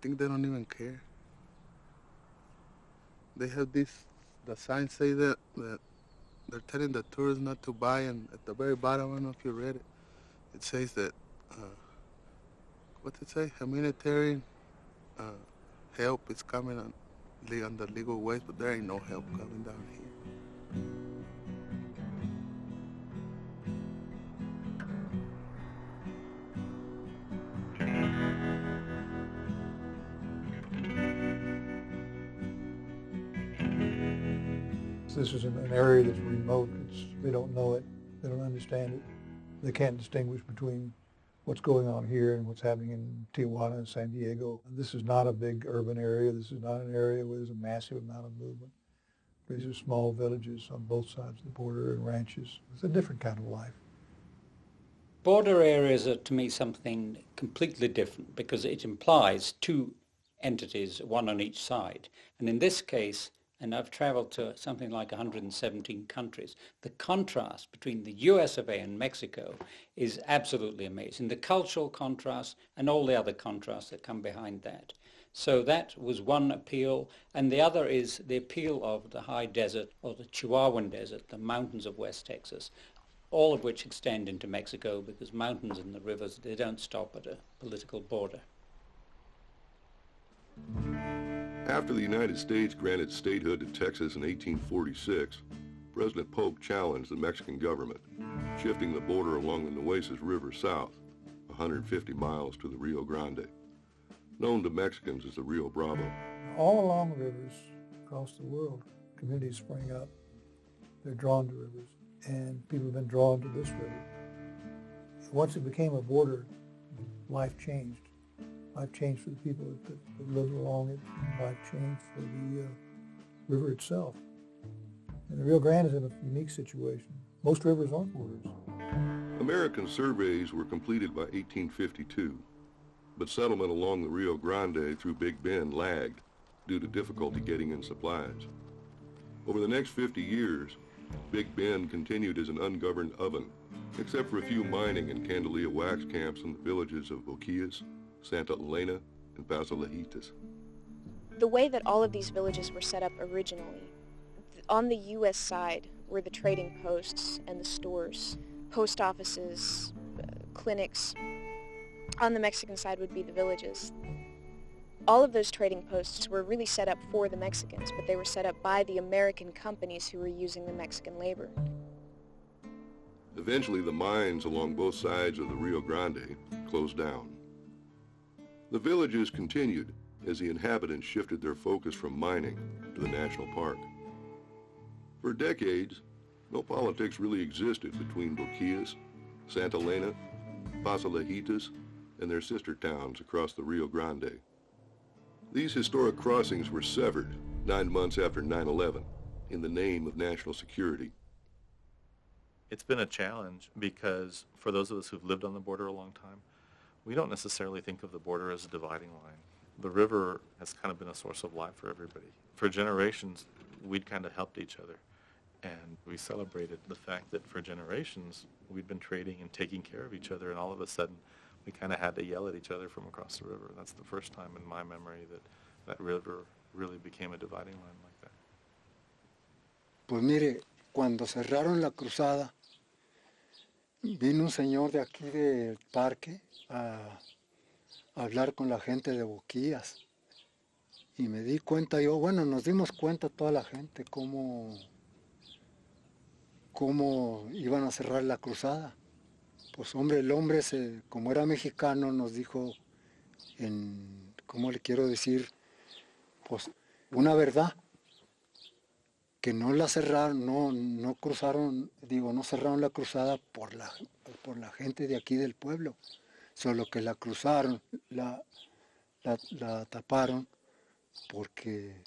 think they don't even care. They have the signs say that they're telling the tourists not to buy, and at the very bottom, I don't know if you read it, it says that, what's it say? Humanitarian uh, help is coming on the legal ways, but there ain't no help coming down here. This is an area that's remote. They don't know it. They don't understand it. They can't distinguish between what's going on here and what's happening in Tijuana and San Diego. This is not a big urban area. This is not an area where there's a massive amount of movement. These are small villages on both sides of the border and ranches. It's a different kind of life. Border areas are, to me, something completely different because it implies two entities, one on each side. And in this case, and I've traveled to something like 117 countries, the contrast between the US of A and Mexico is absolutely amazing. The cultural contrast and all the other contrasts that come behind that. So that was one appeal, and the other is the appeal of the high desert, or the Chihuahuan Desert, the mountains of West Texas, all of which extend into Mexico because mountains and the rivers, they don't stop at a political border. After the United States granted statehood to Texas in 1846, President Polk challenged the Mexican government, shifting the border along the Nueces River south, 150 miles to the Rio Grande, known to Mexicans as the Rio Bravo. All along rivers across the world, communities spring up. They're drawn to rivers, and people have been drawn to this river. Once it became a border, life changed. Life changed for the people that lived along it. Life changed for the river itself. And the Rio Grande is in a unique situation. Most rivers aren't borders. American surveys were completed by 1852, but settlement along the Rio Grande through Big Bend lagged due to difficulty getting in supplies. Over the next 50 years, Big Bend continued as an ungoverned oven, except for a few mining and Candelia wax camps in the villages of Boquillas, Santa Elena, and Paso Lejitas. The way that all of these villages were set up originally, on the U.S. side were the trading posts and the stores, post offices, clinics. On the Mexican side would be the villages. All of those trading posts were really set up for the Mexicans, but they were set up by the American companies who were using the Mexican labor. Eventually, the mines along both sides of the Rio Grande closed down. The villages continued as the inhabitants shifted their focus from mining to the national park. For decades, no politics really existed between Boquillas, Santa Elena, Paso Lejitas, and their sister towns across the Rio Grande. These historic crossings were severed 9 months after 9/11 in the name of national security. It's been a challenge because for those of us who've lived on the border a long time, we don't necessarily think of the border as a dividing line. The river has kind of been a source of life for everybody. For generations, we'd kind of helped each other. And we celebrated the fact that for generations, we'd been trading and taking care of each other, and all of a sudden, we kind of had to yell at each other from across the river. That's the first time in my memory that that river really became a dividing line like that. Pues mire, cuando cerraron la cruzada, vino un señor de aquí del parque a hablar con la gente de Boquillas. Y me di cuenta yo, bueno, nos dimos cuenta toda la gente cómo iban a cerrar la cruzada. Pues hombre, el hombre, como era mexicano, nos dijo, ¿cómo le quiero decir? Pues una verdad, que no la cerraron, no cruzaron, no cerraron la cruzada por la gente de aquí del pueblo, solo que la cruzaron, la taparon porque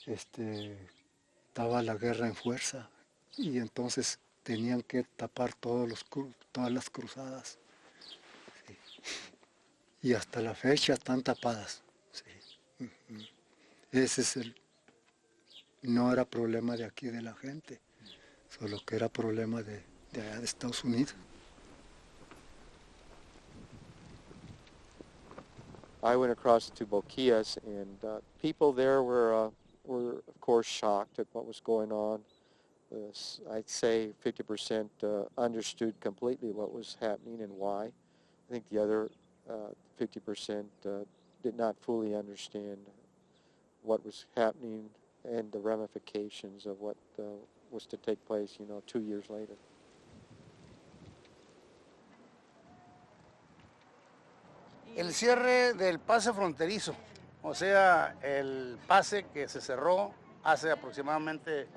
estaba la guerra en fuerza y entonces tenían que tapar todas las cruzadas. Sí. Y hasta la fecha están tapadas. Sí. Ese no era problema de aquí de la gente, solo que era problema de allá de Estados Unidos. I went across to Boquillas, and people there were of course shocked at what was going on. I'd say 50% understood completely what was happening and why. I think the other 50% did not fully understand what was happening and the ramifications of what was to take place, 2 years later. El cierre del pase fronterizo, o sea, el pase que se cerró hace aproximadamente,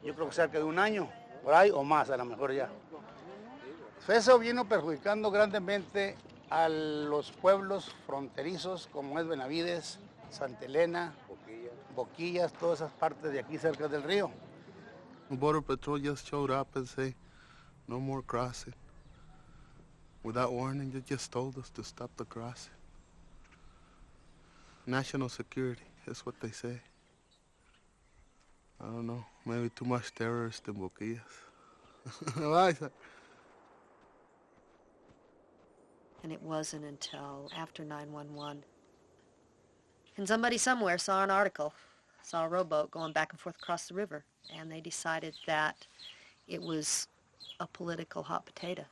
yo creo que cerca de un año, por ahí o más a lo mejor ya. Eso vino perjudicando grandemente a los pueblos fronterizos como es Benavides, Santa Elena, Boquillas, todas esas partes de aquí cerca del río. Border Patrol just showed up and say, no more crossing. Without warning, they just told us to stop the crossing. National security, that's what they say. I don't know, maybe too much terrorists in Boquillas. And it wasn't until after 9/11. And somebody somewhere saw an article, saw a rowboat going back and forth across the river, and they decided that it was a political hot potato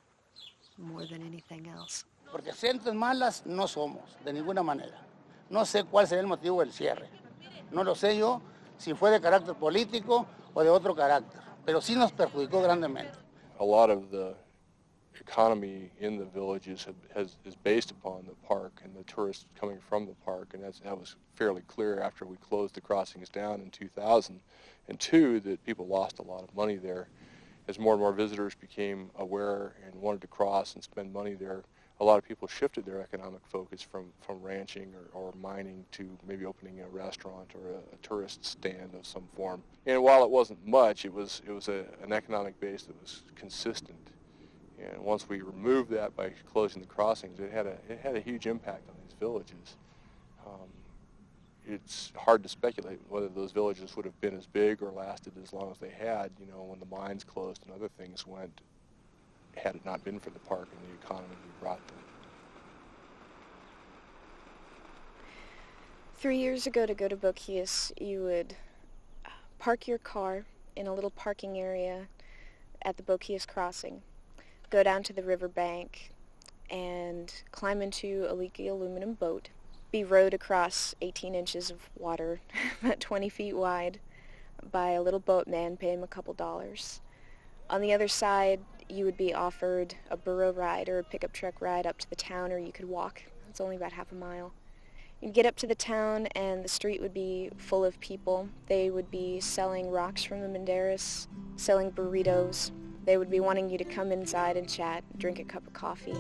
more than anything else. Porque gentes malas no somos, de ninguna manera. No sé cuál será el motivo del cierre. No lo sé yo, si fue de carácter político o de otro carácter, pero sí nos perjudicó grandemente. A lot of the economy in the villages is based upon the park and the tourists coming from the park, and that was fairly clear after we closed the crossings down in 2000. And two, that people lost a lot of money there. As more and more visitors became aware and wanted to cross and spend money there, a lot of people shifted their economic focus from ranching or mining to maybe opening a restaurant or a tourist stand of some form. And while it wasn't much, it was an economic base that was consistent. And once we removed that by closing the crossings, it had a huge impact on these villages. It's hard to speculate whether those villages would have been as big or lasted as long as they had, when the mines closed and other things went, had it not been for the park and the economy we brought them. 3 years ago, to go to Boquillas, you would park your car in a little parking area at the Boquillas crossing, go down to the riverbank, and climb into a leaky aluminum boat, be rowed across 18 inches of water, about 20 feet wide, by a little boatman, pay him a couple dollars. On the other side, you would be offered a burro ride or a pickup truck ride up to the town, or you could walk. It's only about half a mile. You'd get up to the town, and the street would be full of people. They would be selling rocks from the Banderas, selling burritos. They would be wanting you to come inside and chat, drink a cup of coffee.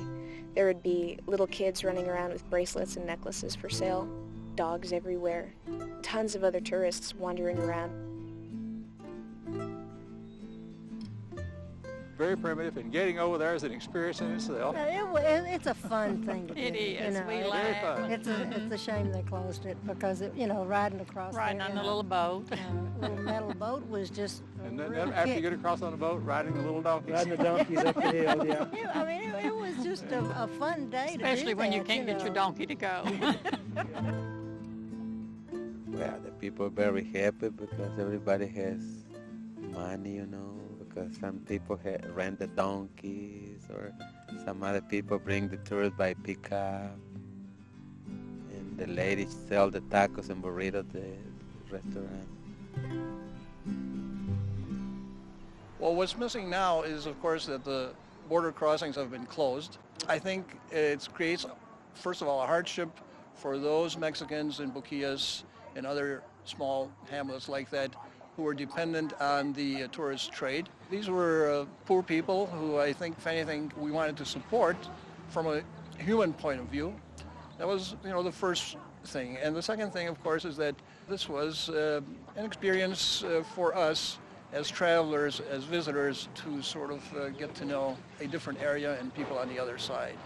There would be little kids running around with bracelets and necklaces for sale, dogs everywhere, tons of other tourists wandering around. Very primitive, and getting over there is an experience in itself. It's a fun thing to do. It is. We It's laugh. fun. It's a shame they closed it because riding across Riding there, on a little boat. little metal boat was just a And then real after you kick. get across on the boat, riding the little donkeys. Riding the donkeys up the hill, yeah. It was just a fun day to do Especially when you that, can't get your donkey to go. Well, the people are very happy because everybody has money, because some people rent the donkeys, or some other people bring the tourists by pickup, and the ladies sell the tacos and burritos at the restaurant. Well, what's missing now is, of course, that the border crossings have been closed. I think it creates, first of all, a hardship for those Mexicans in Boquillas and other small hamlets like that who were dependent on the tourist trade. These were poor people who I think, if anything, we wanted to support from a human point of view. That was, the first thing. And the second thing, of course, is that this was an experience for us as travelers, as visitors, to sort of get to know a different area and people on the other side.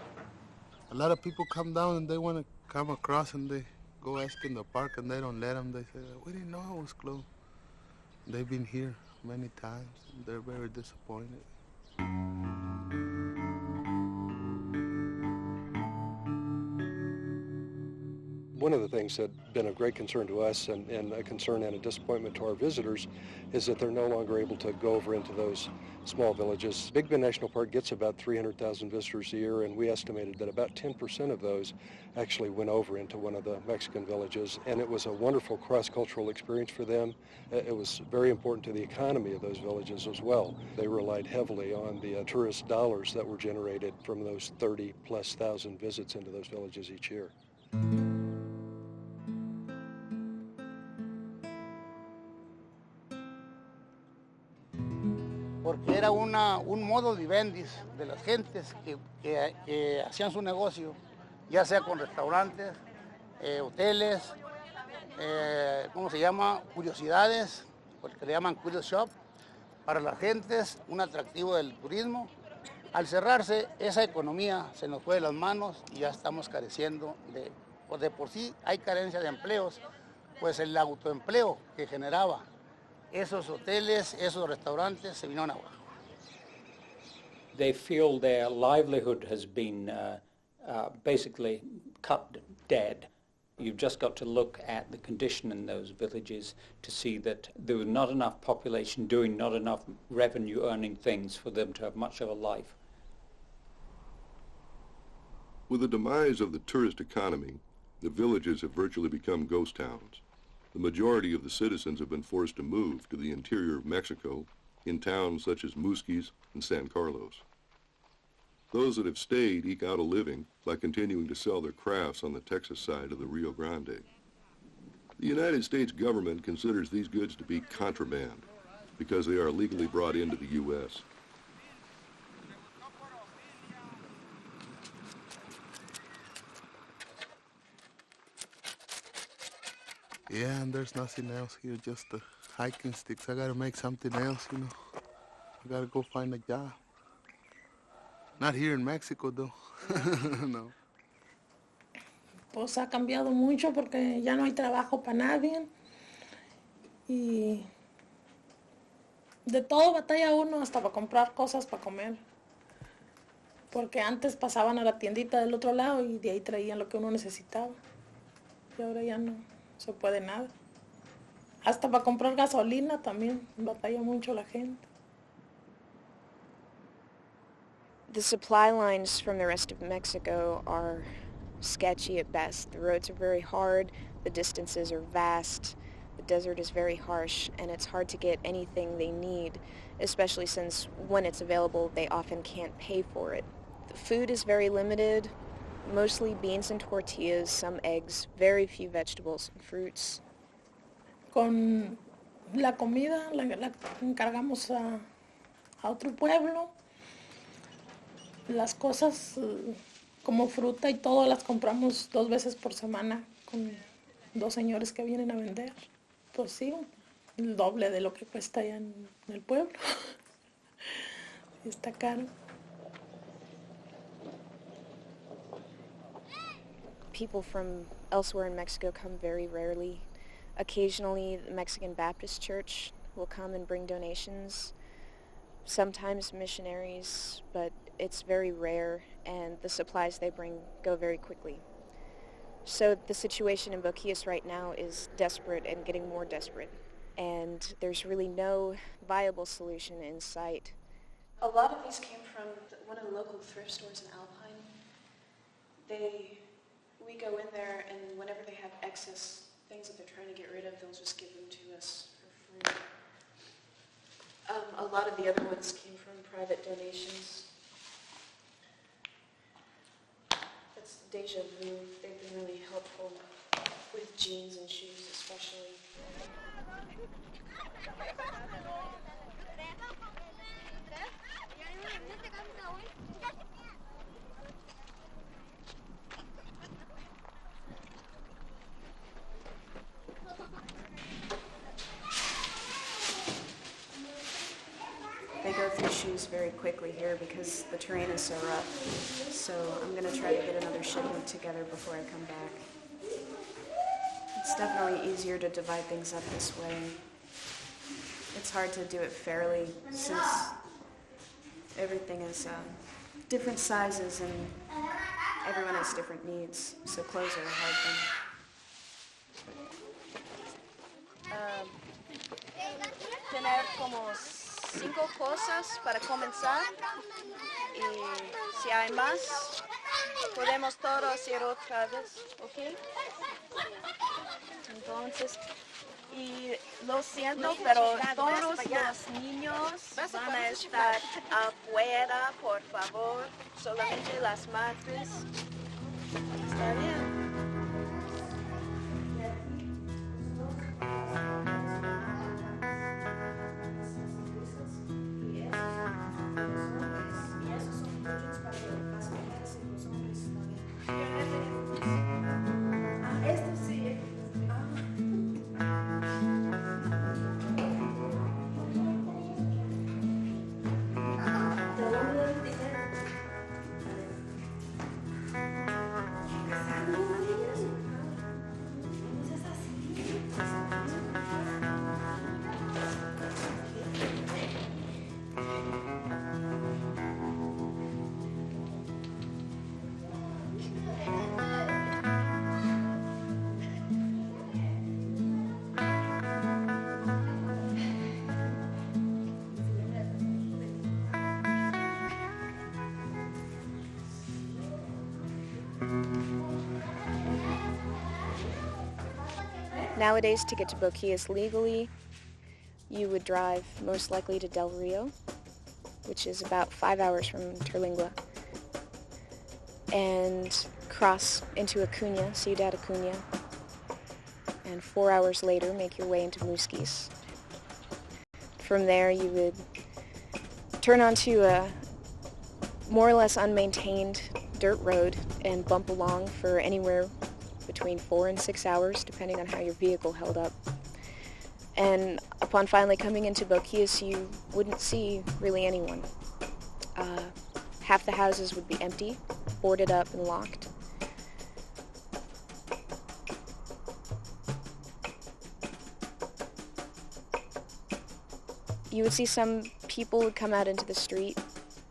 A lot of people come down and they want to come across, and they go ask in the park, and they don't let them. They say, we didn't know it was closed. They've been here many times, and they're very disappointed. One of the things that's been a great concern to us and a concern and a disappointment to our visitors is that they're no longer able to go over into those small villages. Big Bend National Park gets about 300,000 visitors a year, and we estimated that about 10% of those actually went over into one of the Mexican villages, and it was a wonderful cross-cultural experience for them. It was very important to the economy of those villages as well. They relied heavily on the tourist dollars that were generated from those 30+ thousand visits into those villages each year. Porque era un modo vivendis de las gentes que hacían su negocio, ya sea con restaurantes, hoteles, ¿cómo se llama? Curiosidades, porque le llaman curious shop, para las gentes, un atractivo del turismo. Al cerrarse, esa economía se nos fue de las manos y ya estamos careciendo de por sí hay carencia de empleos, pues el autoempleo que generaba esos hoteles, esos restaurantes se vinieron abajo. They feel their livelihood has been basically cut dead. You've just got to look at the condition in those villages to see that there was not enough population doing not enough revenue earning things for them to have much of a life. With the demise of the tourist economy, the villages have virtually become ghost towns. The majority of the citizens have been forced to move to the interior of Mexico in towns such as Musquis and San Carlos. Those that have stayed eke out a living by continuing to sell their crafts on the Texas side of the Rio Grande. The United States government considers these goods to be contraband because they are legally brought into the U.S. Yeah, and there's nothing else here, just the hiking sticks. I gotta make something else, you know. I gotta go find a job. Not here in Mexico, though. No. Pues ha cambiado mucho porque ya no hay trabajo para nadie. Y de todo batalla uno hasta para comprar cosas para comer. Porque antes pasaban a la tiendita del otro lado y de ahí traían lo que uno necesitaba. Y ahora ya no se puede nada. Hasta para comprar gasolina también batalla mucho la gente. The supply lines from the rest of Mexico are sketchy at best. The roads are very hard, the distances are vast, the desert is very harsh, and it's hard to get anything they need, especially since when it's available, they often can't pay for it. The food is very limited, mostly beans and tortillas, some eggs, very few vegetables and fruits. Con la comida la encargamos a otro pueblo. Las cosas como fruta y todo las compramos 2 veces por semana con 2 señores que vienen a vender. Pues sí, el doble de lo que cuesta allá en el pueblo. Está caro. People from elsewhere in Mexico come very rarely. Occasionally, the Mexican Baptist Church will come and bring donations. Sometimes missionaries, but it's very rare, and the supplies they bring go very quickly. So the situation in Boquillas right now is desperate and getting more desperate, and there's really no viable solution in sight. A lot of these came from one of the local thrift stores in Alpine. We go in there, and whenever they have excess things that they're trying to get rid of, they'll just give them to us for free. A lot of the other ones came from private donations. That's Deja Vu. They've been really helpful with jeans and shoes especially. They go through shoes very quickly here because the terrain is so rough. So I'm going to try to get another shipment together before I come back. It's definitely easier to divide things up this way. It's hard to do it fairly since everything is different sizes and everyone has different needs. So clothes are a hard thing. Tener como 5 cosas para comenzar y si hay más podemos todo hacer otra vez, ¿ok? Entonces, y lo siento, pero todos los niños van a estar afuera, por favor, solamente las madres. Está bien. Nowadays, to get to Boquillas legally, you would drive most likely to Del Rio, which is about 5 hours from Terlingua, and cross into Acuña, Ciudad Acuña, and 4 hours later make your way into Musquis. From there, you would turn onto a more or less unmaintained dirt road and bump along for anywhere between 4 and 6 hours, depending on how your vehicle held up. And upon finally coming into Boquillas, you wouldn't see really anyone. Half the houses would be empty, boarded up and locked. You would see some people would come out into the street.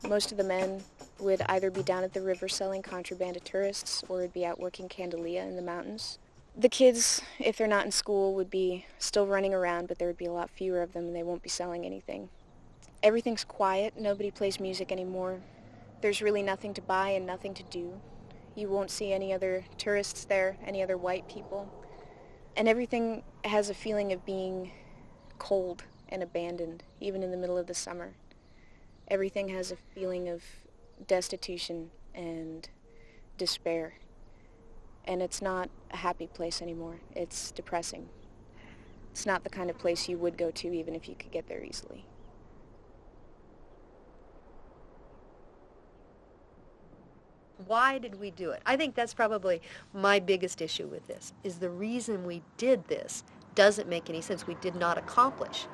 Most of the men would either be down at the river selling contraband to tourists or would be out working candelia in the mountains. The kids, if they're not in school, would be still running around, but there would be a lot fewer of them and they won't be selling anything. Everything's quiet. Nobody plays music anymore. There's really nothing to buy and nothing to do. You won't see any other tourists there, any other white people. And everything has a feeling of being cold and abandoned, even in the middle of the summer. Everything has a feeling of destitution and despair. And it's not a happy place anymore. It's depressing. It's not the kind of place you would go to even if you could get there easily. Why did we do it? I think that's probably my biggest issue with this, is the reason we did this doesn't make any sense. We did not accomplish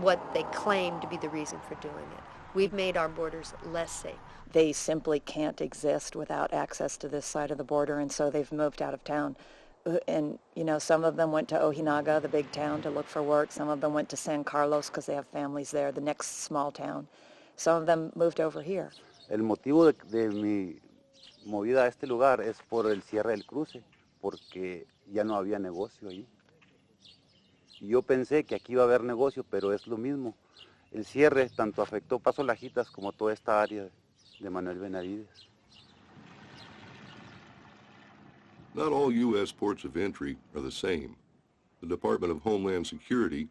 what they claim to be the reason for doing it. We've made our borders less safe. They simply can't exist without access to this side of the border, and so they've moved out of town. And, you know, some of them went to Ojinaga, the big town, to look for work. Some of them went to San Carlos because they have families there, the next small town. Some of them moved over here. El motivo de mi movida a este lugar es por el cierre del cruce, porque ya no había negocio ahí. Y yo pensé que aquí iba a haber negocio, pero es lo mismo. El cierre tanto afectó Paso Lajitas como toda esta área de Manuel Benavides. Not all U.S. ports of entry are the same. The Department of Homeland Security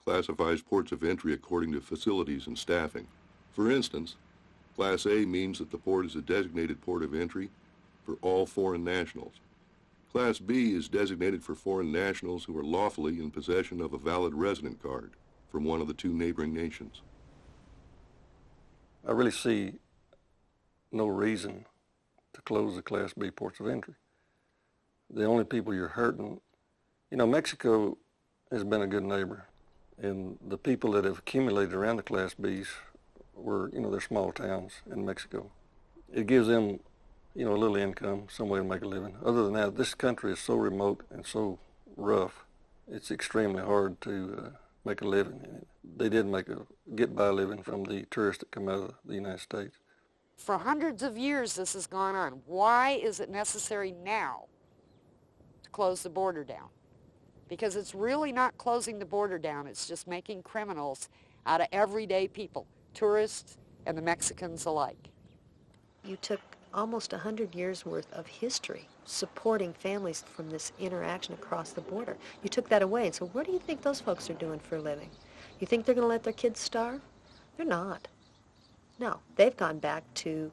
classifies ports of entry according to facilities and staffing. For instance, Class A means that the port is a designated port of entry for all foreign nationals. Class B is designated for foreign nationals who are lawfully in possession of a valid resident card from one of the two neighboring nations. I really see no reason to close the Class B ports of entry. The only people you're hurting, you know, Mexico has been a good neighbor, and the people that have accumulated around the Class Bs were, you know, they're small towns in Mexico. It gives them, you know, a little income, some way to make a living. Other than that, this country is so remote and so rough, it's extremely hard to make a living in it. They did make a get-by living from the tourists that come out of the United States. For hundreds of years this has gone on. Why is it necessary now to close the border down? because it's really not closing the border down. It's just making criminals out of everyday people, tourists and the Mexicans alike. You took almost 100 years worth of history supporting families from this interaction across the border. You took that away, and so what do you think those folks are doing for a living? You think they're going to let their kids starve? They're not. No, they've gone back to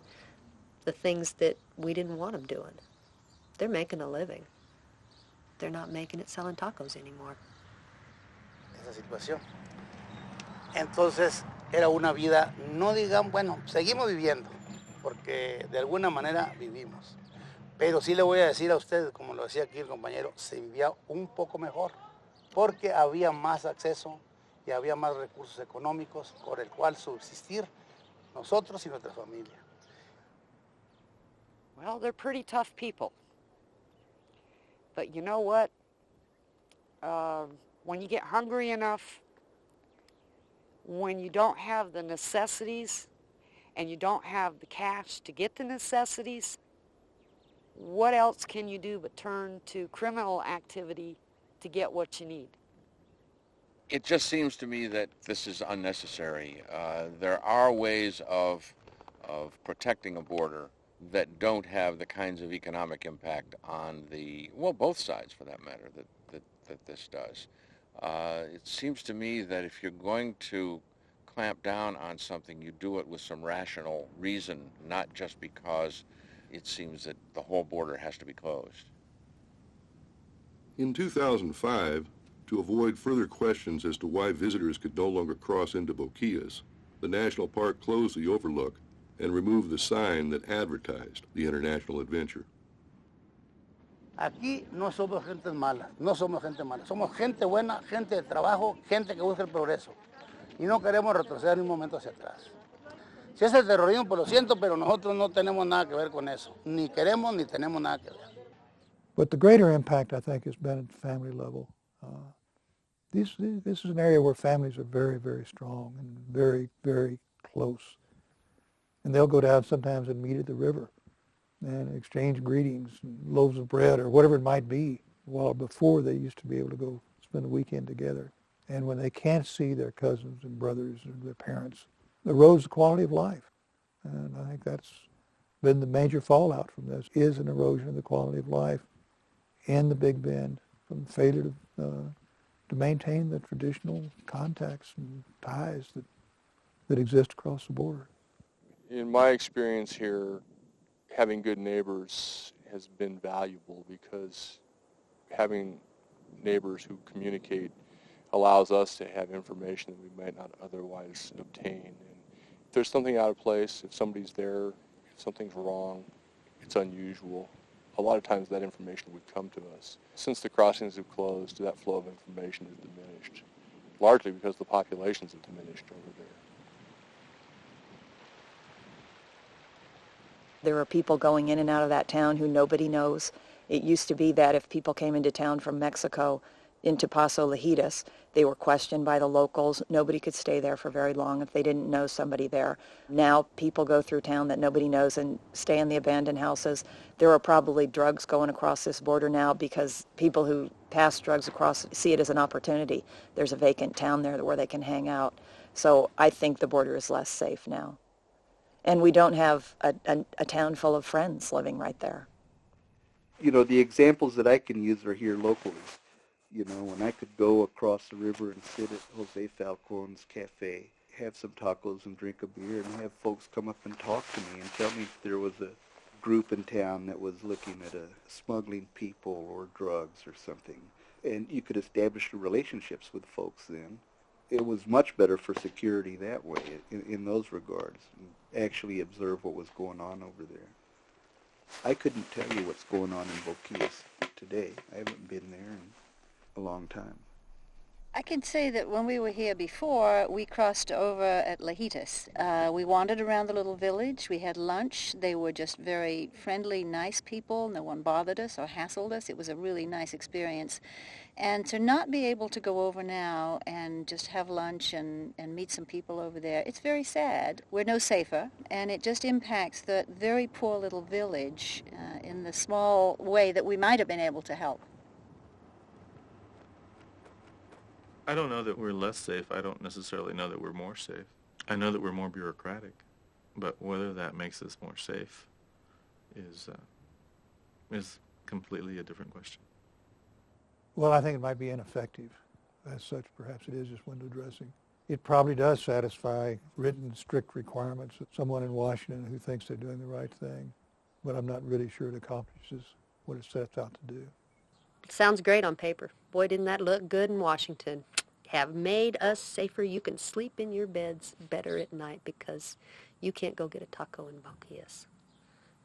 the things that we didn't want them doing. They're making a living. They're not making it selling tacos anymore. Esa situación. Entonces era una vida, no digamos, bueno, seguimos viviendo, porque de alguna manera vivimos. Pero sí le voy a decir a usted, como lo decía aquí el compañero, se vivía un poco mejor, porque había más acceso y había más recursos económicos por el cual subsistir nosotros y nuestra familia. Well, they're pretty tough people. But you know what? When you get hungry enough, when you don't have the necessities and you don't have the cash to get the necessities, what else can you do but turn to criminal activity to get what you need? It just seems to me that this is unnecessary. There are ways of protecting a border that don't have the kinds of economic impact on both sides for that matter, that this does. It seems to me that if you're going to clamp down on something, you do it with some rational reason, not just because it seems that the whole border has to be closed. In 2005, to avoid further questions as to why visitors could no longer cross into Boquillas, the national park closed the overlook and removed the sign that advertised the international adventure. Aquí no somos gente mala, no somos gente mala, somos gente buena, gente de trabajo, gente que busca el progreso. Y no queremos retroceder ni un momento hacia atrás. Si es el terrorismo, pues lo siento, pero nosotros no tenemos nada que ver con eso. Ni queremos ni tenemos nada que ver. But the greater impact, I think, has been at the family level. This is an area where families are very, very strong and very, very close. And they'll go down sometimes and meet at the river and exchange greetings and loaves of bread or whatever it might be. While before they used to be able to go spend a weekend together. And when they can't see their cousins and brothers and their parents, it erodes the quality of life. And I think that's been the major fallout from this, is an erosion of the quality of life in the Big Bend from failure to maintain the traditional contacts and ties that exist across the border. In my experience here, having good neighbors has been valuable because having neighbors who communicate allows us to have information that we might not otherwise obtain. And if there's something out of place, if somebody's there, if something's wrong, it's unusual, a lot of times that information would come to us. Since the crossings have closed, that flow of information has diminished, largely because the populations have diminished over there. There are people going in and out of that town who nobody knows. It used to be that if people came into town from Mexico into Paso Lajitas, they were questioned by the locals. Nobody could stay there for very long if they didn't know somebody there. Now people go through town that nobody knows and stay in the abandoned houses. There are probably drugs going across this border now because people who pass drugs across see it as an opportunity. There's a vacant town there where they can hang out. So I think the border is less safe now. And we don't have a town full of friends living right there. You know, the examples that I can use are here locally. You know, when I could go across the river and sit at Jose Falcon's cafe, have some tacos and drink a beer and have folks come up and talk to me and tell me if there was a group in town that was looking at smuggling people or drugs or something. And you could establish relationships with folks then. It was much better for security that way in those regards, and actually observe what was going on over there. I couldn't tell you what's going on in Boquillas today. I haven't been there in a long time. I can say that when we were here before, we crossed over at Lajitas. We wandered around the little village. We had lunch. They were just very friendly, nice people. No one bothered us or hassled us. It was a really nice experience. And to not be able to go over now and just have lunch and meet some people over there, it's very sad. We're no safer, and it just impacts the very poor little village in the small way that we might have been able to help. I don't know that we're less safe. I don't necessarily know that we're more safe. I know that we're more bureaucratic, but whether that makes us more safe is completely a different question. Well, I think it might be ineffective. As such, perhaps it is just window dressing. It probably does satisfy written, strict requirements of someone in Washington who thinks they're doing the right thing, but I'm not really sure it accomplishes what it sets out to do. It sounds great on paper. Boy, didn't that look good in Washington. Have made us safer. You can sleep in your beds better at night because you can't go get a taco in Boquillas.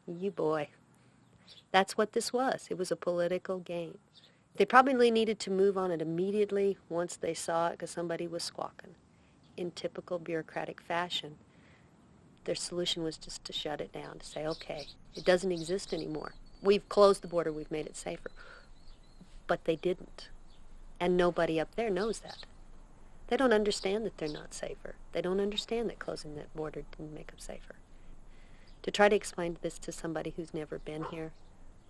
You boy. That's what this was. It was a political game. They probably needed to move on it immediately once they saw it because somebody was squawking. In typical bureaucratic fashion, their solution was just to shut it down, to say, okay, it doesn't exist anymore. We've closed the border. We've made it safer. But they didn't. And nobody up there knows that. They don't understand that they're not safer. They don't understand that closing that border didn't make them safer. To try to explain this to somebody who's never been here,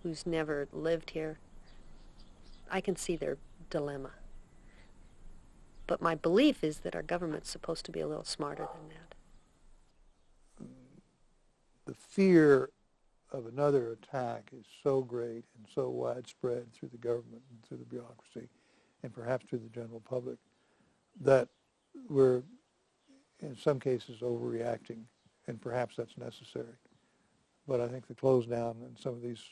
who's never lived here, I can see their dilemma. But my belief is that our government's supposed to be a little smarter than that. The fear of another attack is so great and so widespread through the government and through the bureaucracy and perhaps through the general public that we're in some cases overreacting, and perhaps that's necessary. But I think the close down in some of these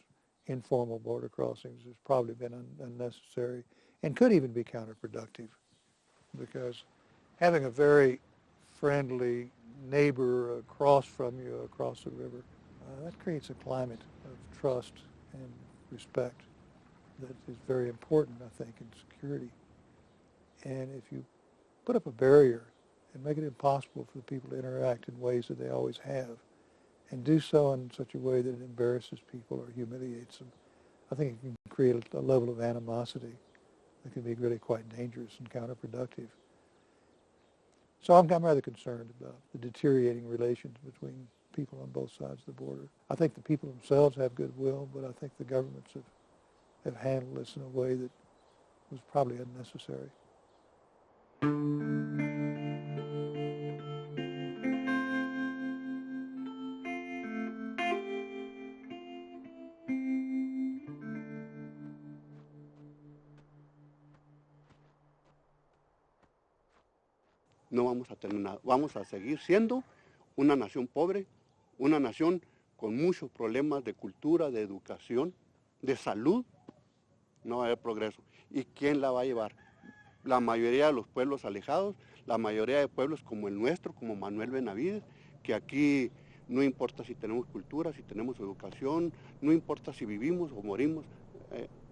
informal border crossings has probably been unnecessary and could even be counterproductive, because having a very friendly neighbor across from you, across the river, that creates a climate of trust and respect that is very important, I think, in security. And if you put up a barrier and make it impossible for the people to interact in ways that they always have, and do so in such a way that it embarrasses people or humiliates them, I think it can create a level of animosity that can be really quite dangerous and counterproductive. So I'm rather concerned about the deteriorating relations between people on both sides of the border. I think the people themselves have goodwill, but I think the governments have handled this in a way that was probably unnecessary. No vamos a tener nada. Vamos a seguir siendo una nación pobre, una nación con muchos problemas de cultura, de educación, de salud. No va a haber progreso. ¿Y quién la va a llevar? La mayoría de los pueblos alejados, la mayoría de pueblos como el nuestro, como Manuel Benavides, que aquí no importa si tenemos cultura, si tenemos educación, no importa si vivimos o morimos,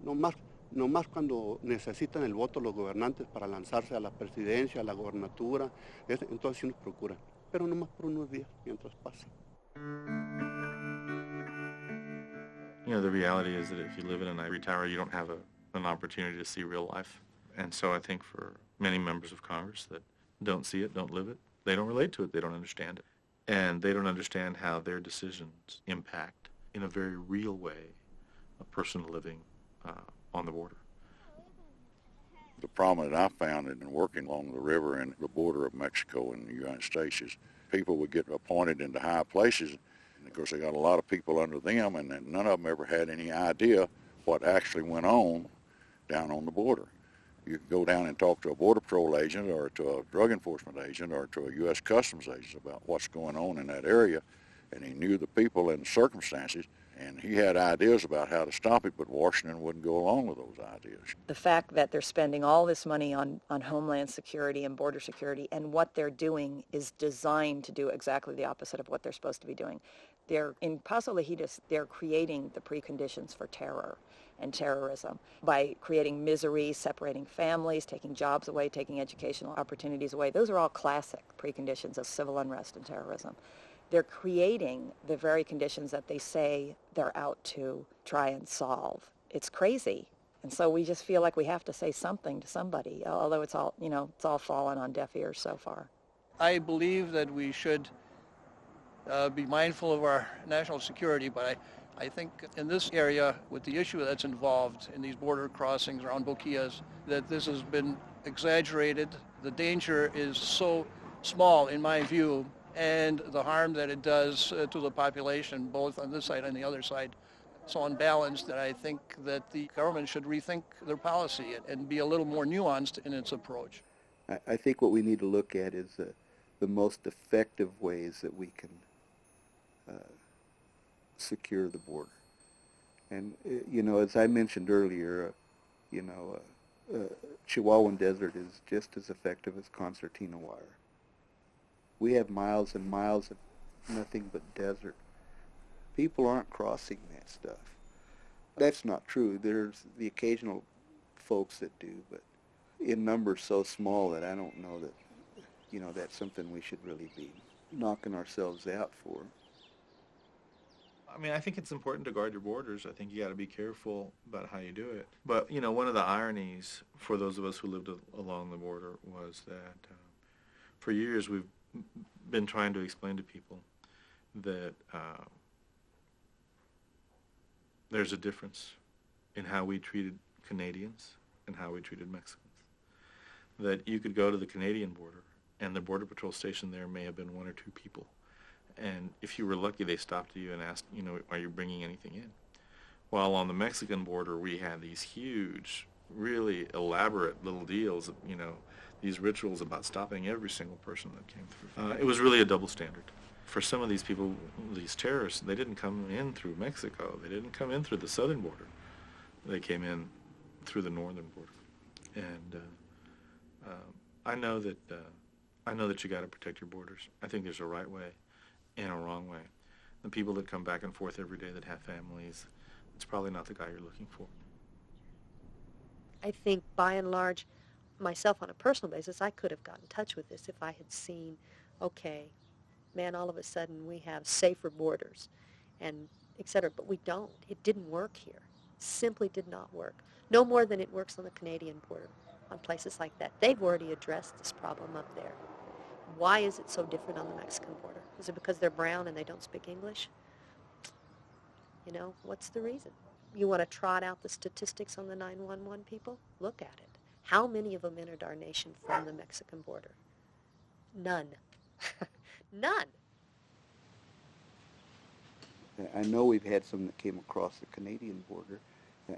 nomás cuando necesitan el voto los gobernantes para lanzarse a la presidencia, a la gobernatura, entonces sí nos procuran, pero nomás por unos días mientras pasa. You know, the reality is that if you live in an ivory tower, you don't have an opportunity to see real life. And so I think for many members of Congress that don't see it, don't live it, they don't relate to it, they don't understand it. And they don't understand how their decisions impact, in a very real way, a person living on the border. The problem that I found in working along the river and the border of Mexico and the United States is people would get appointed into high places, and of course they got a lot of people under them, and none of them ever had any idea what actually went on down on the border. You could go down and talk to a Border Patrol agent or to a drug enforcement agent or to a U.S. Customs agent about what's going on in that area, and he knew the people and the circumstances, and he had ideas about how to stop it, but Washington wouldn't go along with those ideas. The fact that they're spending all this money on homeland security and border security, and what they're doing is designed to do exactly the opposite of what they're supposed to be doing. In Paso Lejitas, they're creating the preconditions for terror and terrorism by creating misery, separating families, taking jobs away, taking educational opportunities away. Those are all classic preconditions of civil unrest and terrorism. They're creating the very conditions that they say they're out to try and solve. It's crazy. And so we just feel like we have to say something to somebody, although it's all fallen on deaf ears so far. I believe that we should be mindful of our national security, but I think in this area, with the issue that's involved in these border crossings around Boquillas, that this has been exaggerated. The danger is so small, in my view, and the harm that it does to the population, both on this side and the other side, so unbalanced that I think that the government should rethink their policy and be a little more nuanced in its approach. I think what we need to look at is the most effective ways that we can secure the border. And, you know, as I mentioned earlier, you know, Chihuahuan Desert is just as effective as concertina wire. We have miles and miles of nothing but desert. People aren't crossing that stuff. That's not true. There's the occasional folks that do, but in numbers so small that I don't know that, you know, that's something we should really be knocking ourselves out for. I mean, I think it's important to guard your borders. I think you got to be careful about how you do it. But, you know, one of the ironies for those of us who lived along the border was that for years we've been trying to explain to people that there's a difference in how we treated Canadians and how we treated Mexicans. That you could go to the Canadian border and the Border Patrol station there may have been one or two people. And if you were lucky, they stopped you and asked, you know, are you bringing anything in? While on the Mexican border, we had these huge, really elaborate little deals, you know, these rituals about stopping every single person that came through. It was really a double standard. For some of these people, these terrorists, they didn't come in through Mexico. They didn't come in through the southern border. They came in through the northern border. And I know that you got to protect your borders. I think there's a right way and a wrong way. The people that come back and forth every day that have families, it's probably not the guy you're looking for. I think by and large, myself on a personal basis, I could have gotten in touch with this if I had seen, okay, man, all of a sudden we have safer borders and et cetera, but we don't. It didn't work here. Simply did not work. No more than it works on the Canadian border, on places like that. They've already addressed this problem up there. Why is it so different on the Mexican border? Is it because they're brown and they don't speak English? You know, what's the reason? You want to trot out the statistics on the 911 people? Look at it. How many of them entered our nation from the Mexican border? None. None. I know we've had some that came across the Canadian border.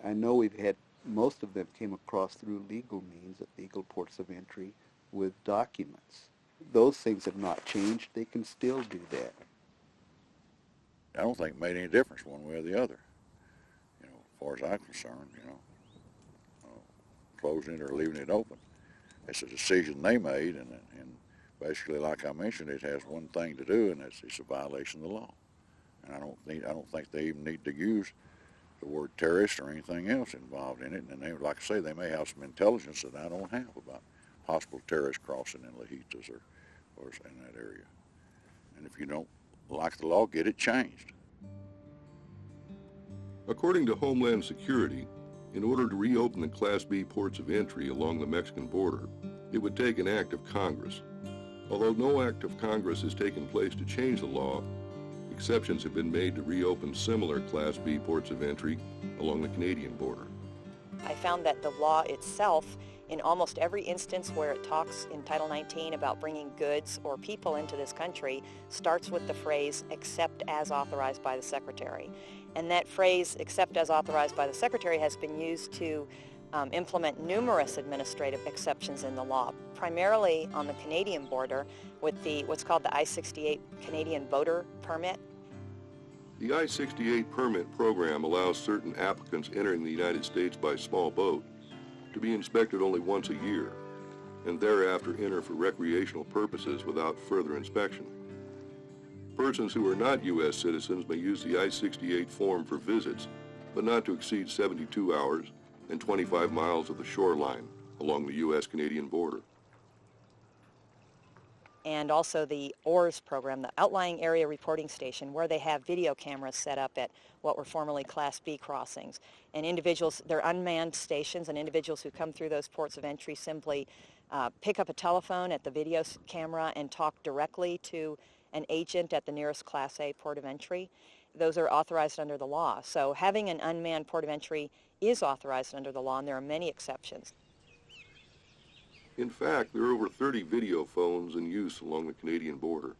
I know we've had most of them came across through legal means at legal ports of entry with documents. Those things have not changed. They can still do that. I don't think it made any difference one way or the other. You know, as far as I'm concerned, you know, closing it or leaving it open. It's a decision they made, and basically, like I mentioned, it has one thing to do, and it's a violation of the law. And I don't think they even need to use the word terrorist or anything else involved in it. And they, like I say, they may have some intelligence that I don't have about possible terrorist crossing in Lajitas or in that area. And if you don't like the law, get it changed. According to Homeland Security, in order to reopen the Class B ports of entry along the Mexican border, it would take an act of Congress. Although no act of Congress has taken place to change the law, exceptions have been made to reopen similar Class B ports of entry along the Canadian border. I found that the law itself, in almost every instance where it talks in Title 19 about bringing goods or people into this country, starts with the phrase, except as authorized by the Secretary. And that phrase, except as authorized by the Secretary, has been used to implement numerous administrative exceptions in the law, primarily on the Canadian border with what's called the I-68 Canadian Voter Permit. The I-68 permit program allows certain applicants entering the United States by small boat to be inspected only once a year, and thereafter enter for recreational purposes without further inspection. Persons who are not U.S. citizens may use the I-68 form for visits, but not to exceed 72 hours and 25 miles of the shoreline along the U.S.-Canadian border. And also the ORS program, the Outlying Area Reporting Station, where they have video cameras set up at what were formerly Class B crossings. And individuals, they're unmanned stations, and individuals who come through those ports of entry simply pick up a telephone at the video camera and talk directly to an agent at the nearest Class A port of entry. Those are authorized under the law. So having an unmanned port of entry is authorized under the law, and there are many exceptions. In fact, there are over 30 video phones in use along the Canadian border.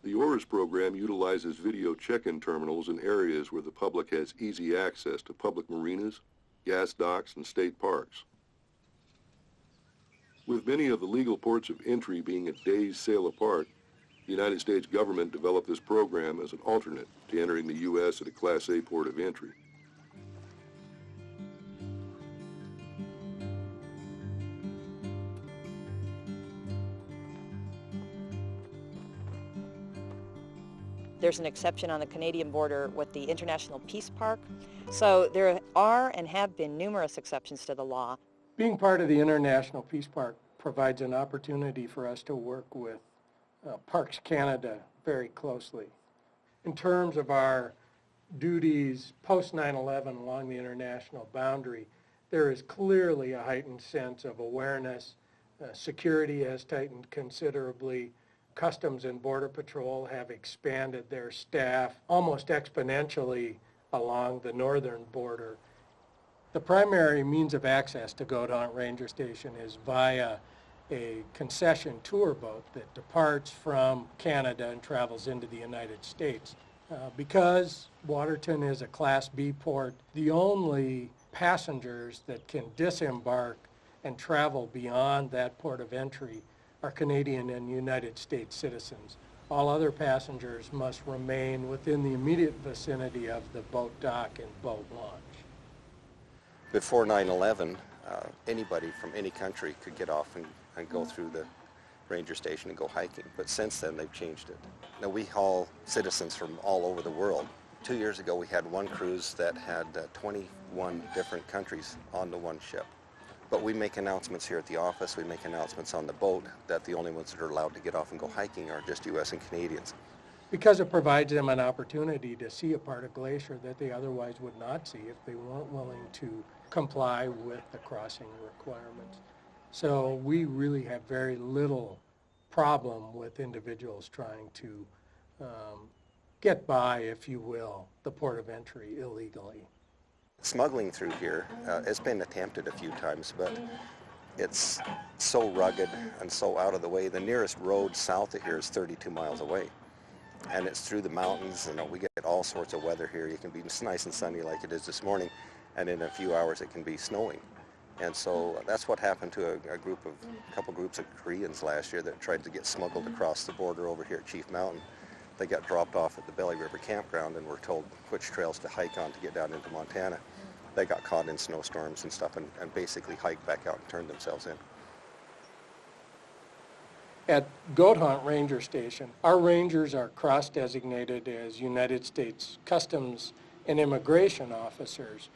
The ORRS program utilizes video check-in terminals in areas where the public has easy access to public marinas, gas docks, and state parks. With many of the legal ports of entry being a day's sail apart, the United States government developed this program as an alternate to entering the U.S. at a Class A port of entry. There's an exception on the Canadian border with the International Peace Park. So there are and have been numerous exceptions to the law. Being part of the International Peace Park provides an opportunity for us to work with Parks Canada very closely. In terms of our duties post 9/11 along the international boundary, there is clearly a heightened sense of awareness. Security has tightened considerably. Customs and Border Patrol have expanded their staff almost exponentially along the northern border. The primary means of access to Goat Hunt Ranger Station is via a concession tour boat that departs from Canada and travels into the United States. Because Waterton is a Class B port, the only passengers that can disembark and travel beyond that port of entry are Canadian and United States citizens. All other passengers must remain within the immediate vicinity of the boat dock and boat launch. Before 9/11, anybody from any country could get off and go through the ranger station and go hiking, but since then they've changed it. Now we haul citizens from all over the world. 2 years ago we had one cruise that had 21 different countries on the one ship. But we make announcements here at the office, we make announcements on the boat that the only ones that are allowed to get off and go hiking are just U.S. and Canadians. Because it provides them an opportunity to see a part of glacier that they otherwise would not see if they weren't willing to comply with the crossing requirements. So we really have very little problem with individuals trying to get by, if you will, the port of entry illegally. Smuggling through here has been attempted a few times, but it's so rugged and so out of the way. The nearest road south of here is 32 miles away, and it's through the mountains. We get all sorts of weather here. It can be nice and sunny like it is this morning, and in a few hours it can be snowing. And so that's what happened to a couple groups of Koreans last year that tried to get smuggled across the border over here at Chief Mountain. They got dropped off at the Belly River campground and were told which trails to hike on to get down into Montana. They got caught in snowstorms and stuff and basically hiked back out and turned themselves in. At Goat Hunt Ranger Station, our rangers are cross-designated as United States Customs and Immigration officers.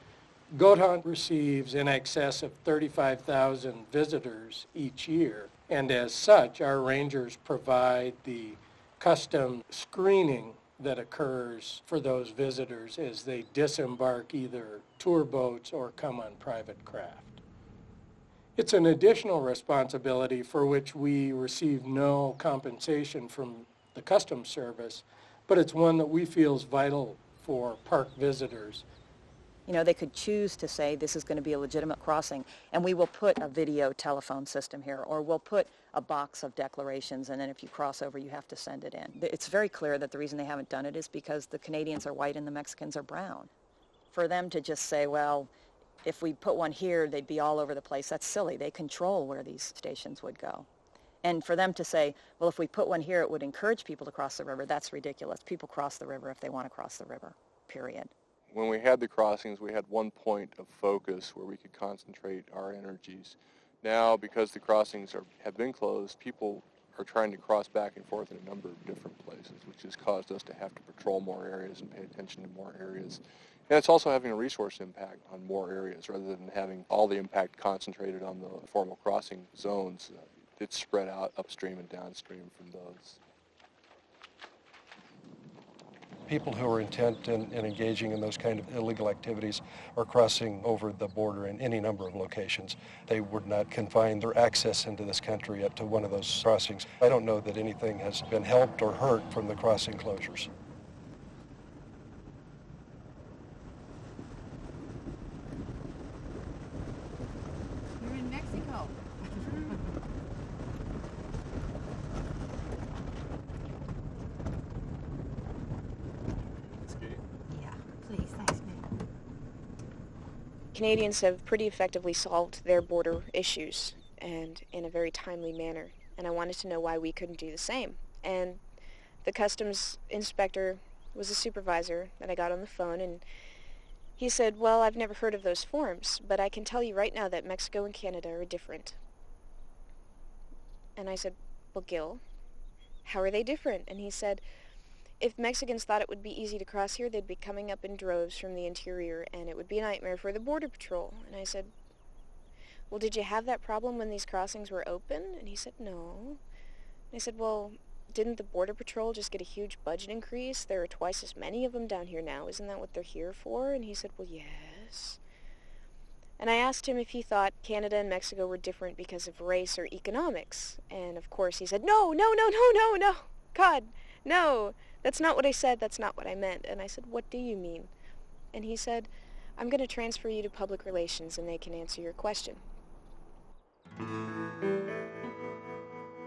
Goat Hunt receives in excess of 35,000 visitors each year, and as such, our rangers provide the custom screening that occurs for those visitors as they disembark either tour boats or come on private craft. It's an additional responsibility for which we receive no compensation from the Customs Service, but it's one that we feel is vital for park visitors. They could choose to say this is going to be a legitimate crossing, and we will put a video telephone system here, or we'll put a box of declarations, and then if you cross over, you have to send it in. It's very clear that the reason they haven't done it is because the Canadians are white and the Mexicans are brown. For them to just say, well, if we put one here, they'd be all over the place, that's silly. They control where these stations would go. And for them to say, well, if we put one here, it would encourage people to cross the river, that's ridiculous. People cross the river if they want to cross the river, period. When we had the crossings, we had one point of focus where we could concentrate our energies. Now, because the crossings have been closed, people are trying to cross back and forth in a number of different places, which has caused us to have to patrol more areas and pay attention to more areas. And it's also having a resource impact on more areas rather than having all the impact concentrated on the formal crossing zones. It's spread out upstream and downstream from those. People who are intent in engaging in those kind of illegal activities are crossing over the border in any number of locations. They would not confine their access into this country up to one of those crossings. I don't know that anything has been helped or hurt from the crossing closures. You're in Mexico. Canadians have pretty effectively solved their border issues, and in a very timely manner, and I wanted to know why we couldn't do the same. And the customs inspector was a supervisor that I got on the phone, and he said, well, I've never heard of those forms, but I can tell you right now that Mexico and Canada are different. And I said, well, Gil, how are they different? And he said, if Mexicans thought it would be easy to cross here, they'd be coming up in droves from the interior, and it would be a nightmare for the Border Patrol. And I said, well, did you have that problem when these crossings were open? And he said, no. And I said, well, didn't the Border Patrol just get a huge budget increase? There are twice as many of them down here now. Isn't that what they're here for? And he said, well, yes. And I asked him if he thought Canada and Mexico were different because of race or economics. And of course he said, no, no, no, no, no, no. God, no. That's not what I said. That's not what I meant. And I said, what do you mean? And he said, I'm going to transfer you to public relations and they can answer your question.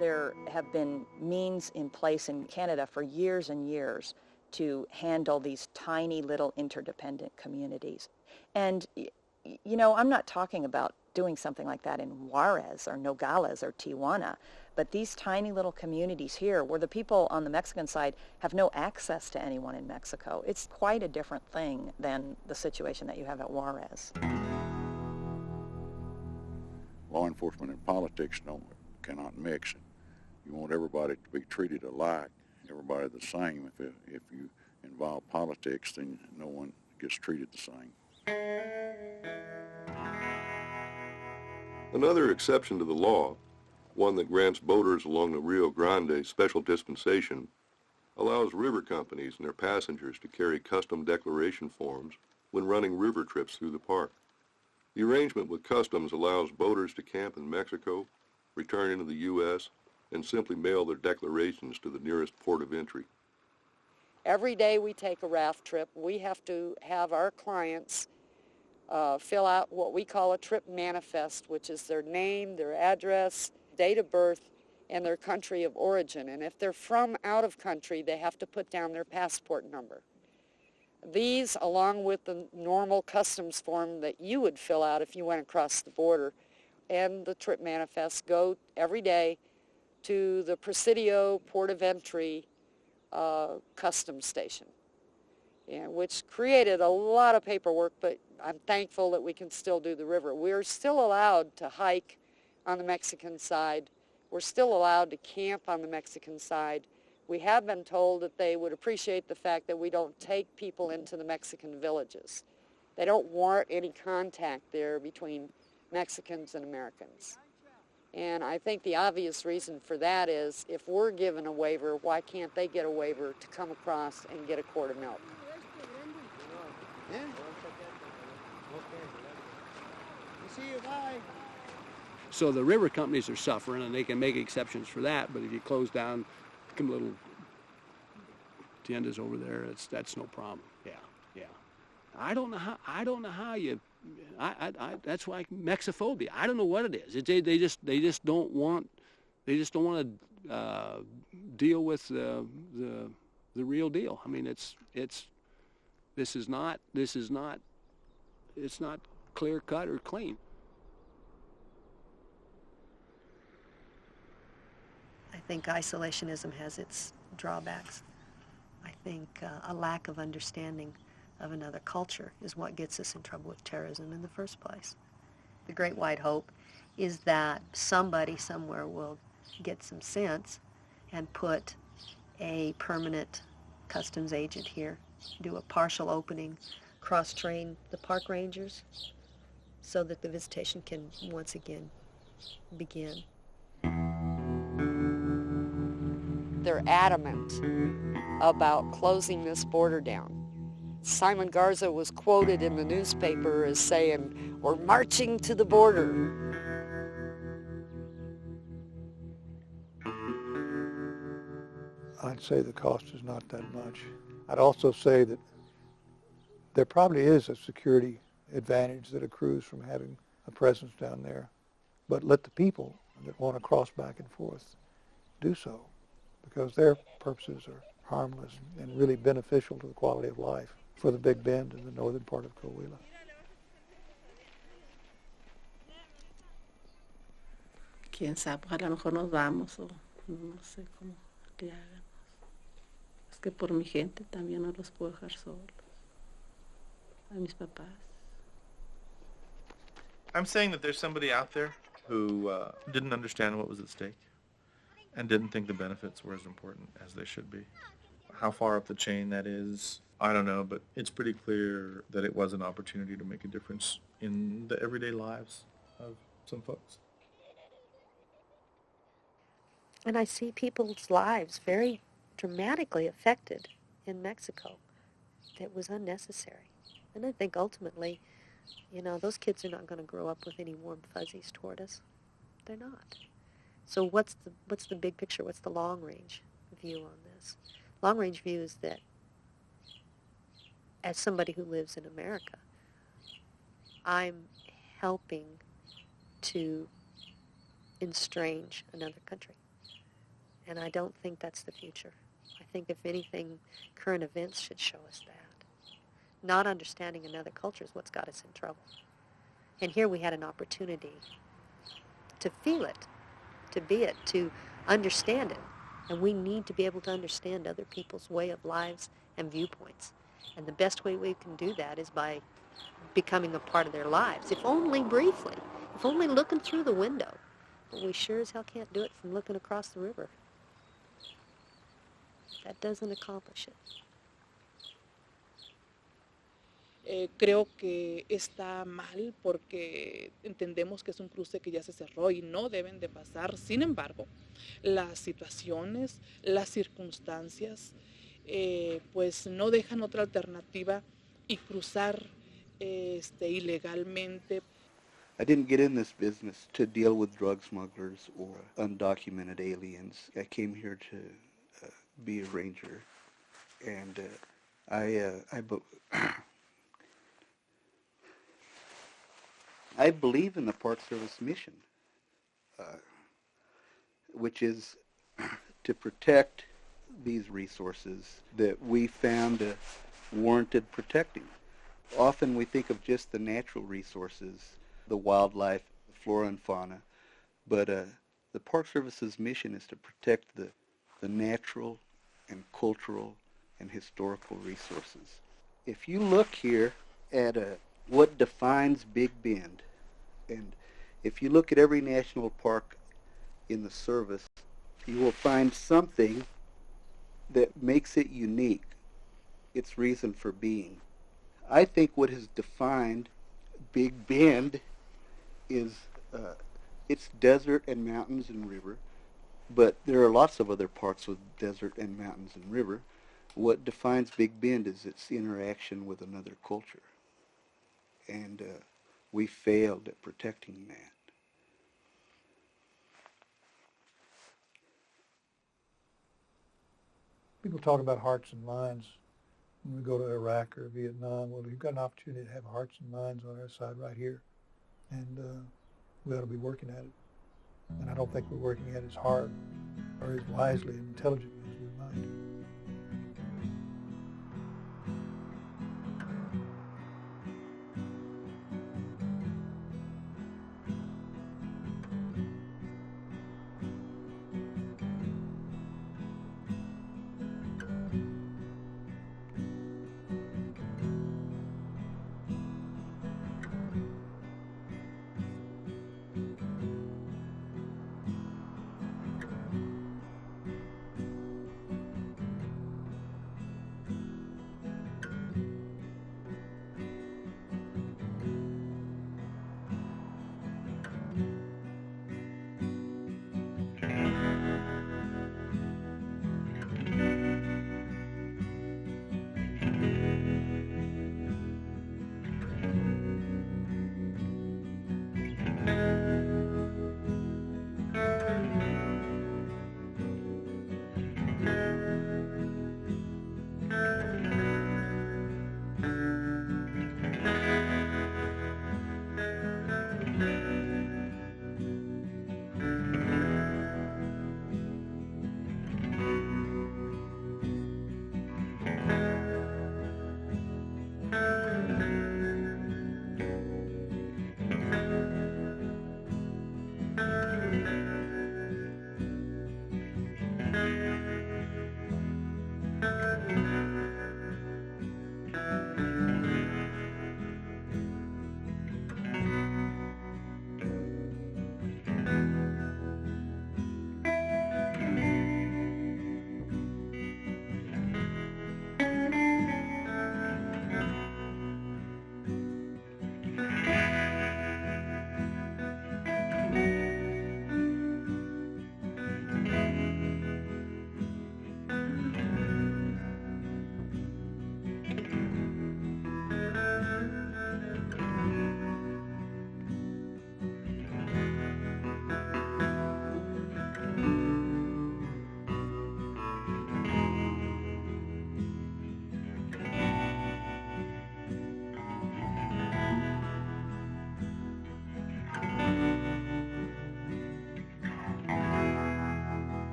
There have been means in place in Canada for years and years to handle these tiny little interdependent communities. And, you know, I'm not talking about doing something like that in Juarez or Nogales or Tijuana, but these tiny little communities here where the people on the Mexican side have no access to anyone in Mexico. It's quite a different thing than the situation that you have at Juarez. Law enforcement and politics cannot mix. You want everybody to be treated alike, everybody the same. If you involve politics, then no one gets treated the same. Another exception to the law, one that grants boaters along the Rio Grande special dispensation, allows river companies and their passengers to carry custom declaration forms when running river trips through the park. The arrangement with Customs allows boaters to camp in Mexico, return into the U.S., and simply mail their declarations to the nearest port of entry. Every day we take a raft trip, we have to have our clients fill out what we call a trip manifest, which is their name, their address, date of birth, and their country of origin. And if they're from out of country, they have to put down their passport number. These, along with the normal customs form that you would fill out if you went across the border, and the trip manifest, go every day to the Presidio Port of Entry customs station, which created a lot of paperwork, but I'm thankful that we can still do the river. We're still allowed to hike on the Mexican side. We're still allowed to camp on the Mexican side. We have been told that they would appreciate the fact that we don't take people into the Mexican villages. They don't want any contact there between Mexicans and Americans. And I think the obvious reason for that is if we're given a waiver, why can't they get a waiver to come across and get a quart of milk? Yeah. See you, bye. So the river companies are suffering, and they can make exceptions for that. But if you close down, come little tiendas over there, that's no problem. Yeah, yeah. I don't know how you. That's why Mexiphobia. I don't know what it is. They just don't want to deal with the real deal. I mean, it's not clear cut or clean. I think isolationism has its drawbacks. I think a lack of understanding of another culture is what gets us in trouble with terrorism in the first place. The great white hope is that somebody somewhere will get some sense and put a permanent customs agent here, do a partial opening, cross-train the park rangers so that the visitation can once again begin. They're adamant about closing this border down. Simon Garza was quoted in the newspaper as saying, "We're marching to the border." I'd say the cost is not that much. I'd also say that there probably is a security advantage that accrues from having a presence down there. But let the people that want to cross back and forth do so, because their purposes are harmless and really beneficial to the quality of life for the Big Bend and the northern part of Coahuila. quién sabe, a lo mejor nos vamos o no sé cómo le hagan. Es que por mi gente también no los puedo dejar solos, a mis papás. I'm saying that there's somebody out there who didn't understand what was at stake and didn't think the benefits were as important as they should be. How far up the chain that is, I don't know, but it's pretty clear that it was an opportunity to make a difference in the everyday lives of some folks. And I see people's lives very dramatically affected in Mexico. It was unnecessary. And I think ultimately, those kids are not going to grow up with any warm fuzzies toward us. They're not. So what's the big picture? What's the long-range view on this? Long-range view is that as somebody who lives in America, I'm helping to estrange another country. And I don't think that's the future. I think, if anything, current events should show us that. Not understanding another culture is what's got us in trouble. And here we had an opportunity to feel it, to be it, to understand it. And we need to be able to understand other people's way of lives and viewpoints. And the best way we can do that is by becoming a part of their lives, if only briefly, if only looking through the window. But we sure as hell can't do it from looking across the river. That doesn't accomplish it. Creo que está mal porque entendemos que es un cruce que ya se cerró y no deben de pasar. Sin embargo, las situaciones, las circunstancias, pues no dejan otra alternativa y cruzar ilegalmente. I didn't get in this business to deal with drug smugglers or undocumented aliens. I came here to be a ranger, and I believe in the Park Service mission, which is to protect these resources that we found warranted protecting. Often we think of just the natural resources, the wildlife, the flora and fauna, but the Park Service's mission is to protect the natural and cultural and historical resources. If you look here at what defines Big Bend, and if you look at every national park in the service, you will find something that makes it unique, its reason for being. I think what has defined Big Bend is its desert and mountains and river, but there are lots of other parks with desert and mountains and river. What defines Big Bend is its interaction with another culture. And we failed at protecting that. People talk about hearts and minds when we go to Iraq or Vietnam. Well, we've got an opportunity to have hearts and minds on our side right here. And we ought to be working at it. And I don't think we're working at it as hard or as wisely and intelligently